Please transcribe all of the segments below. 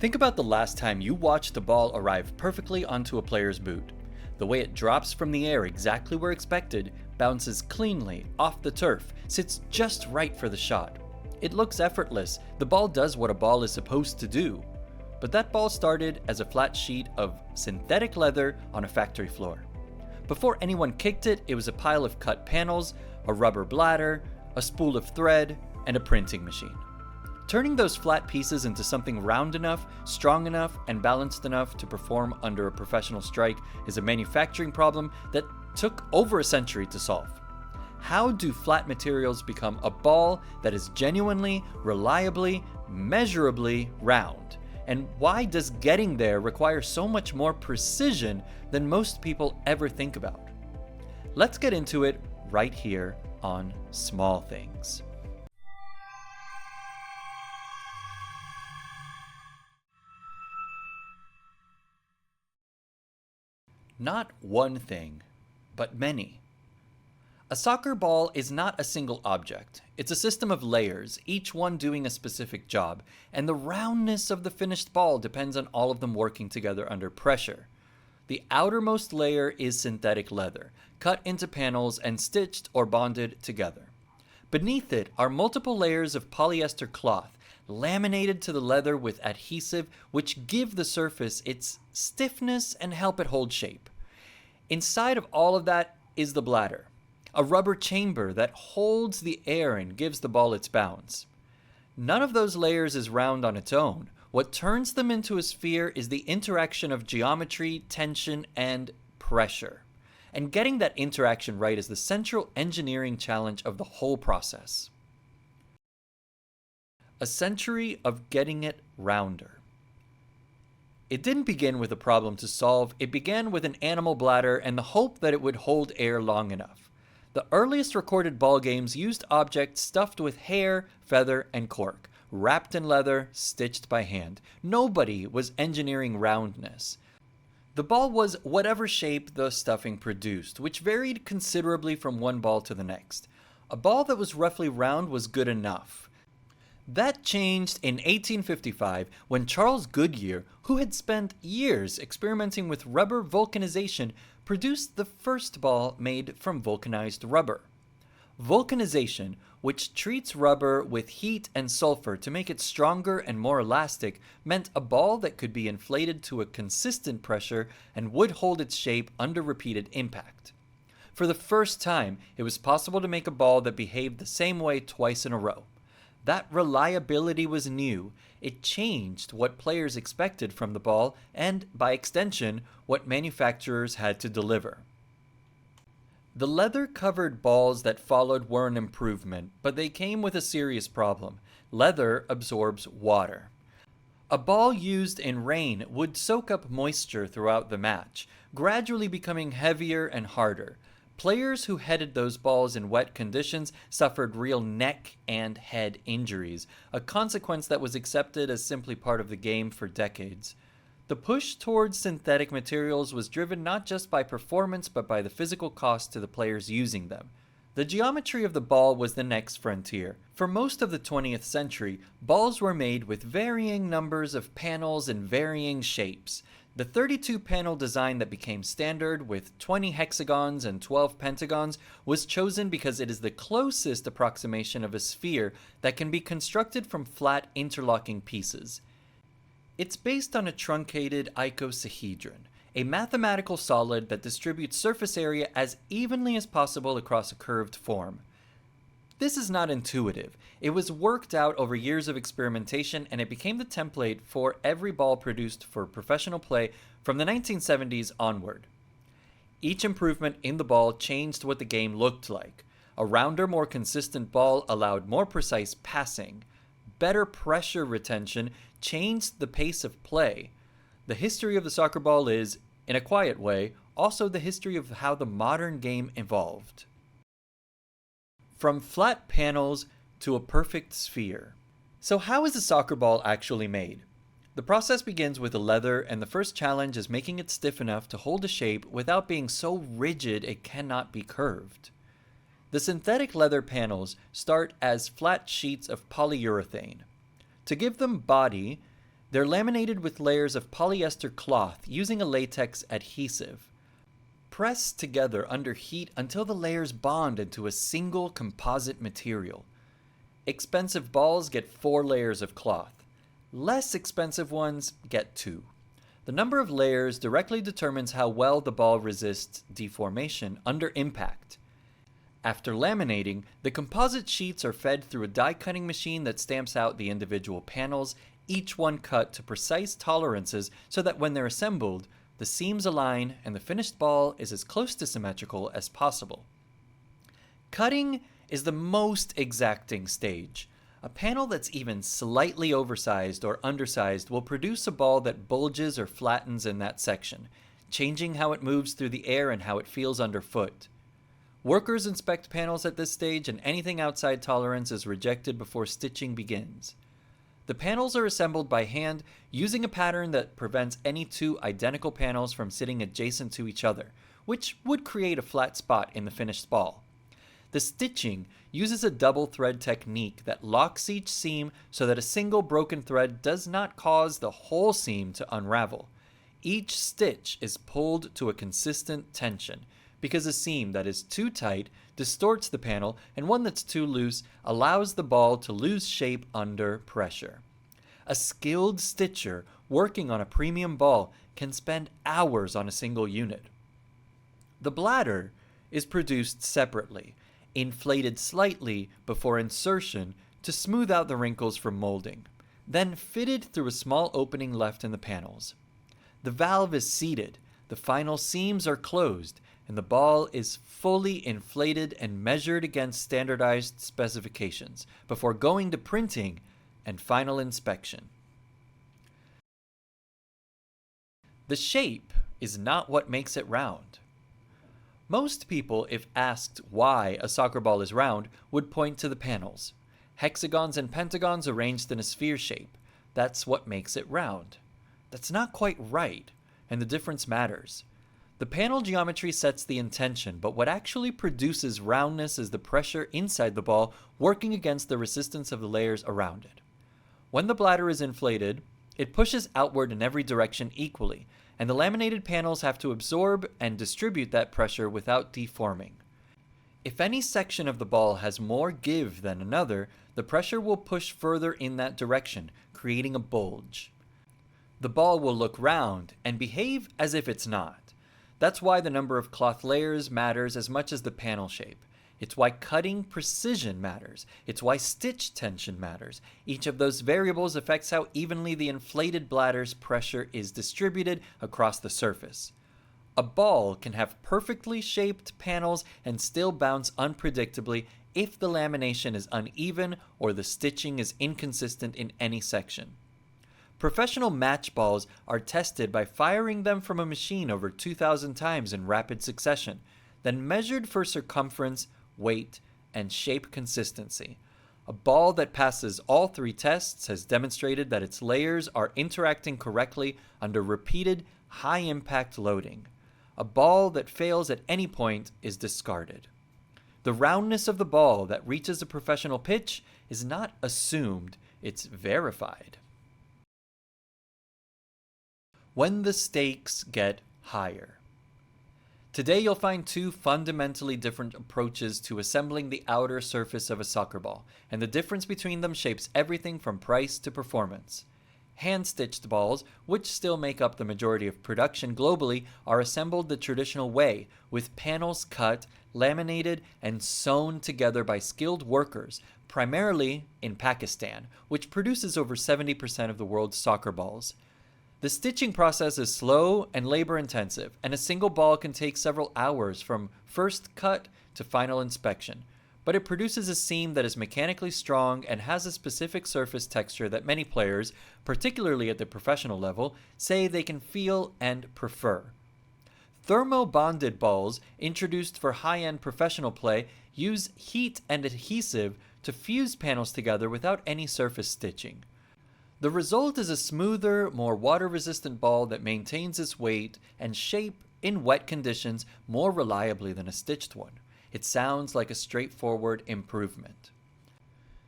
Think about the last time you watched a ball arrive perfectly onto a player's boot. The way it drops from the air exactly where expected, bounces cleanly off the turf, sits just right for the shot. It looks effortless, the ball does what a ball is supposed to do. But that ball started as a flat sheet of synthetic leather on a factory floor. Before anyone kicked it, it was a pile of cut panels, a rubber bladder, a spool of thread, and a printing machine. Turning those flat pieces into something round enough, strong enough, and balanced enough to perform under a professional strike is a manufacturing problem that took over a century to solve. How do flat materials become a ball that is genuinely, reliably, measurably round? And why does getting there require so much more precision than most people ever think about? Let's get into it right here on Small Things. Not one thing, but many. A soccer ball is not a single object. It's a system of layers, each one doing a specific job, and the roundness of the finished ball depends on all of them working together under pressure. The outermost layer is synthetic leather, cut into panels and stitched or bonded together. Beneath it are multiple layers of polyester cloth, laminated to the leather with adhesive, which give the surface its stiffness and help it hold shape. Inside of all of that is the bladder, a rubber chamber that holds the air and gives the ball its bounce. None of those layers is round on its own. What turns them into a sphere is the interaction of geometry, tension, and pressure. And getting that interaction right is the central engineering challenge of the whole process. A century of getting it rounder. It didn't begin with a problem to solve, it began with an animal bladder and the hope that it would hold air long enough. The earliest recorded ball games used objects stuffed with hair, feather, and cork, wrapped in leather, stitched by hand. Nobody was engineering roundness. The ball was whatever shape the stuffing produced, which varied considerably from one ball to the next. A ball that was roughly round was good enough. That changed in 1855 when Charles Goodyear, who had spent years experimenting with rubber vulcanization, produced the first ball made from vulcanized rubber. Vulcanization, which treats rubber with heat and sulfur to make it stronger and more elastic, meant a ball that could be inflated to a consistent pressure and would hold its shape under repeated impact. For the first time, it was possible to make a ball that behaved the same way twice in a row. That reliability was new. It changed what players expected from the ball and, by extension, what manufacturers had to deliver. The leather-covered balls that followed were an improvement, but they came with a serious problem. Leather absorbs water. A ball used in rain would soak up moisture throughout the match, gradually becoming heavier and harder. Players who headed those balls in wet conditions suffered real neck and head injuries, a consequence that was accepted as simply part of the game for decades. The push towards synthetic materials was driven not just by performance but by the physical cost to the players using them. The geometry of the ball was the next frontier. For most of the 20th century, balls were made with varying numbers of panels and varying shapes. The 32-panel design that became standard, with 20 hexagons and 12 pentagons, was chosen because it is the closest approximation of a sphere that can be constructed from flat interlocking pieces. It's based on a truncated icosahedron, a mathematical solid that distributes surface area as evenly as possible across a curved form. This is not intuitive. It was worked out over years of experimentation, and it became the template for every ball produced for professional play from the 1970s onward. Each improvement in the ball changed what the game looked like. A rounder, more consistent ball allowed more precise passing. Better pressure retention changed the pace of play. The history of the soccer ball is, in a quiet way, also the history of how the modern game evolved. From flat panels to a perfect sphere. So how is a soccer ball actually made? The process begins with the leather, and the first challenge is making it stiff enough to hold a shape without being so rigid it cannot be curved. The synthetic leather panels start as flat sheets of polyurethane. To give them body, They're laminated with layers of polyester cloth using a latex adhesive. Press together under heat until the layers bond into a single composite material. Expensive balls get 4 layers of cloth. Less expensive ones get 2. The number of layers directly determines how well the ball resists deformation under impact. After laminating, the composite sheets are fed through a die cutting machine that stamps out the individual panels, each one cut to precise tolerances so that when they're assembled, the seams align and the finished ball is as close to symmetrical as possible. Cutting is the most exacting stage. A panel that's even slightly oversized or undersized will produce a ball that bulges or flattens in that section, changing how it moves through the air and how it feels underfoot. Workers inspect panels at this stage, and anything outside tolerance is rejected before stitching begins. The panels are assembled by hand using a pattern that prevents any 2 identical panels from sitting adjacent to each other, which would create a flat spot in the finished ball. The stitching uses a double thread technique that locks each seam so that a single broken thread does not cause the whole seam to unravel. Each stitch is pulled to a consistent tension, because a seam that is too tight distorts the panel and one that's too loose allows the ball to lose shape under pressure. A skilled stitcher working on a premium ball can spend hours on a single unit. The bladder is produced separately, inflated slightly before insertion to smooth out the wrinkles from molding, then fitted through a small opening left in the panels. The valve is seated, the final seams are closed, and the ball is fully inflated and measured against standardized specifications before going to printing and final inspection. The shape is not what makes it round. Most people, if asked why a soccer ball is round, would point to the panels. Hexagons and pentagons arranged in a sphere shape. That's what makes it round. That's not quite right, and the difference matters. The panel geometry sets the intention, but what actually produces roundness is the pressure inside the ball working against the resistance of the layers around it. When the bladder is inflated, it pushes outward in every direction equally, and the laminated panels have to absorb and distribute that pressure without deforming. If any section of the ball has more give than another, the pressure will push further in that direction, creating a bulge. The ball will look round and behave as if it's not. That's why the number of cloth layers matters as much as the panel shape. It's why cutting precision matters. It's why stitch tension matters. Each of those variables affects how evenly the inflated bladder's pressure is distributed across the surface. A ball can have perfectly shaped panels and still bounce unpredictably if the lamination is uneven or the stitching is inconsistent in any section. Professional match balls are tested by firing them from a machine over 2,000 times in rapid succession, then measured for circumference, weight, and shape consistency. A ball that passes all 3 tests has demonstrated that its layers are interacting correctly under repeated, high-impact loading. A ball that fails at any point is discarded. The roundness of the ball that reaches a professional pitch is not assumed, it's verified. When the stakes get higher. Today you'll find 2 fundamentally different approaches to assembling the outer surface of a soccer ball, and the difference between them shapes everything from price to performance. Hand-stitched balls, which still make up the majority of production globally, are assembled the traditional way, with panels cut, laminated, and sewn together by skilled workers, primarily in Pakistan, which produces over 70% of the world's soccer balls. The stitching process is slow and labor-intensive, and a single ball can take several hours from first cut to final inspection. But it produces a seam that is mechanically strong and has a specific surface texture that many players, particularly at the professional level, say they can feel and prefer. Thermobonded balls, introduced for high-end professional play, use heat and adhesive to fuse panels together without any surface stitching. The result is a smoother, more water-resistant ball that maintains its weight and shape in wet conditions more reliably than a stitched one. It sounds like a straightforward improvement.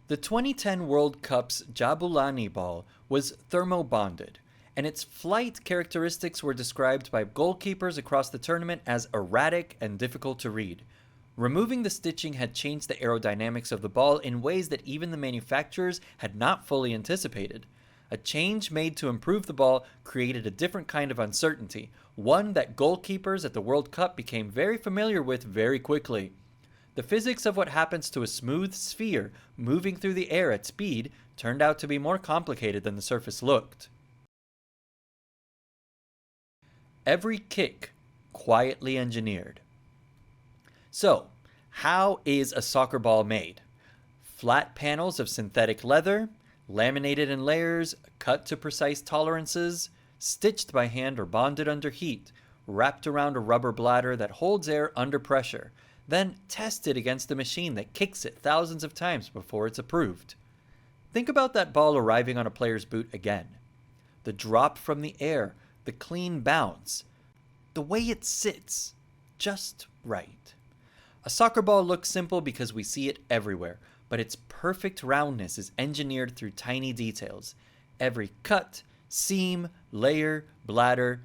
The 2010 World Cup's Jabulani ball was thermobonded, and its flight characteristics were described by goalkeepers across the tournament as erratic and difficult to read. Removing the stitching had changed the aerodynamics of the ball in ways that even the manufacturers had not fully anticipated. A change made to improve the ball created a different kind of uncertainty, one that goalkeepers at the World Cup became very familiar with very quickly. The physics of what happens to a smooth sphere moving through the air at speed turned out to be more complicated than the surface looked. Every kick quietly engineered. So, how is a soccer ball made? Flat panels of synthetic leather, laminated in layers, cut to precise tolerances, stitched by hand or bonded under heat, wrapped around a rubber bladder that holds air under pressure, then tested against a machine that kicks it thousands of times before it's approved. Think about that ball arriving on a player's boot again. The drop from the air, the clean bounce, the way it sits, just right. A soccer ball looks simple because we see it everywhere, but its perfect roundness is engineered through tiny details. Every cut, seam, layer, bladder,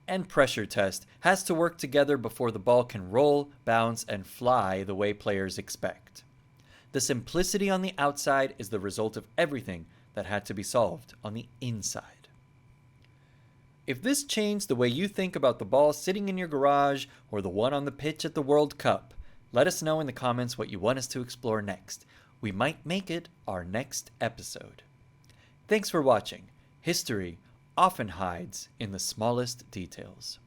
and pressure test has to work together before the ball can roll, bounce, and fly the way players expect. The simplicity on the outside is the result of everything that had to be solved on the inside. If this changed the way you think about the ball sitting in your garage or the one on the pitch at the World Cup, let us know in the comments what you want us to explore next. We might make it our next episode. Thanks for watching. History often hides in the smallest details.